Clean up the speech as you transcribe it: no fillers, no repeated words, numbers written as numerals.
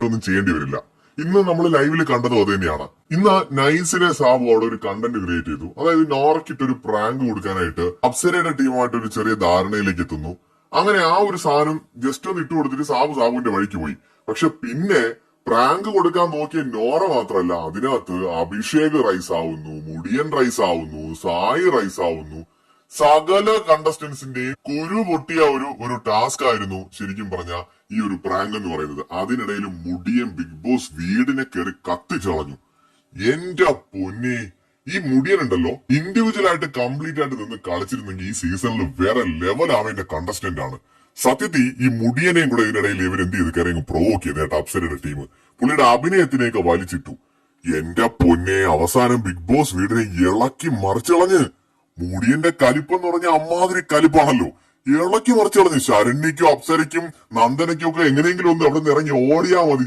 ഒന്നും ചെയ്യേണ്ടി വരില്ല. ഇന്ന് നമ്മൾ ലൈവിൽ കണ്ടതും അത് തന്നെയാണ്. ഇന്ന് നൈസിനെ സാബു അവിടെ ഒരു കണ്ടന്റ് ക്രിയേറ്റ് ചെയ്തു. അതായത് നോറയ്ക്കിട്ട് ഒരു പ്രാങ്ക് കൊടുക്കാനായിട്ട് അപ്സരയുടെ ടീമുമായിട്ട് ഒരു ചെറിയ ധാരണയിലേക്ക് എത്തുന്നു. അങ്ങനെ ആ ഒരു സാധനം ജസ്റ്റ് ഒന്ന് ഇട്ട് കൊടുത്തിട്ട് സാബുവിന്റെ വഴിക്ക് പോയി. പക്ഷെ പിന്നെ പ്രാങ്ക് കൊടുക്കാൻ നോക്കിയ നോറ മാത്രമല്ല, അതിനകത്ത് അഭിഷേക് റൈസ് ആവുന്നു, മുടിയൻ റൈസ് ആവുന്നു, സായി റൈസ് ആവുന്നു. സകല കണ്ടസ്റ്റൻസിന്റെയും കുരു പൊട്ടിയ ഒരു ടാസ്ക് ആയിരുന്നു ശരിക്കും പറഞ്ഞ ഈ ഒരു പ്രാങ്ക് എന്ന് പറയുന്നത്. അതിനിടയിൽ മുടിയൻ ബിഗ് ബോസ് വീടിനെ കയറി കത്തിച്ചളഞ്ഞു. എന്റെ പൊന്നെ, ഈ മുടിയൻ ഉണ്ടല്ലോ, ഇൻഡിവിജ്വൽ ആയിട്ട് കംപ്ലീറ്റ് ആയിട്ട് നിന്ന് കളിച്ചിരുന്നെങ്കിൽ ഈ സീസണിൽ വേറെ ലെവൽ ആവേണ്ട കണ്ടസ്റ്റന്റ് ആണ്. സത്യത്തിൽ ഈ മുടിയനെയും കൂടെ ഇതിനിടയിൽ ഇവർ എന്ത് ചെയ്ത് കയറി പ്രൊവോക്ക് ചെയ്ത് കേട്ടോ അപ്സരയുടെ ടീം. പുള്ളിയുടെ അഭിനയത്തിനെയൊക്കെ വലിച്ചിട്ടു. എന്റെ പൊന്നെ, അവസാനം ബിഗ് ബോസ് വീടിനെ ഇളക്കി മറിച്ചളഞ്ഞ്. മുടിയന്റെ കലിപ്പെന്ന് പറഞ്ഞ അമ്മാതിരി കലിപ്പാണല്ലോ. ഇളക്കി മറിച്ചളഞ്ഞ്. ശരണ്യക്കും അപ്സരയ്ക്കും നന്ദനയ്ക്കും ഒക്കെ എങ്ങനെയെങ്കിലും ഒന്ന് അവിടെ നിന്ന് ഇറങ്ങി ഓടിയാ മതി.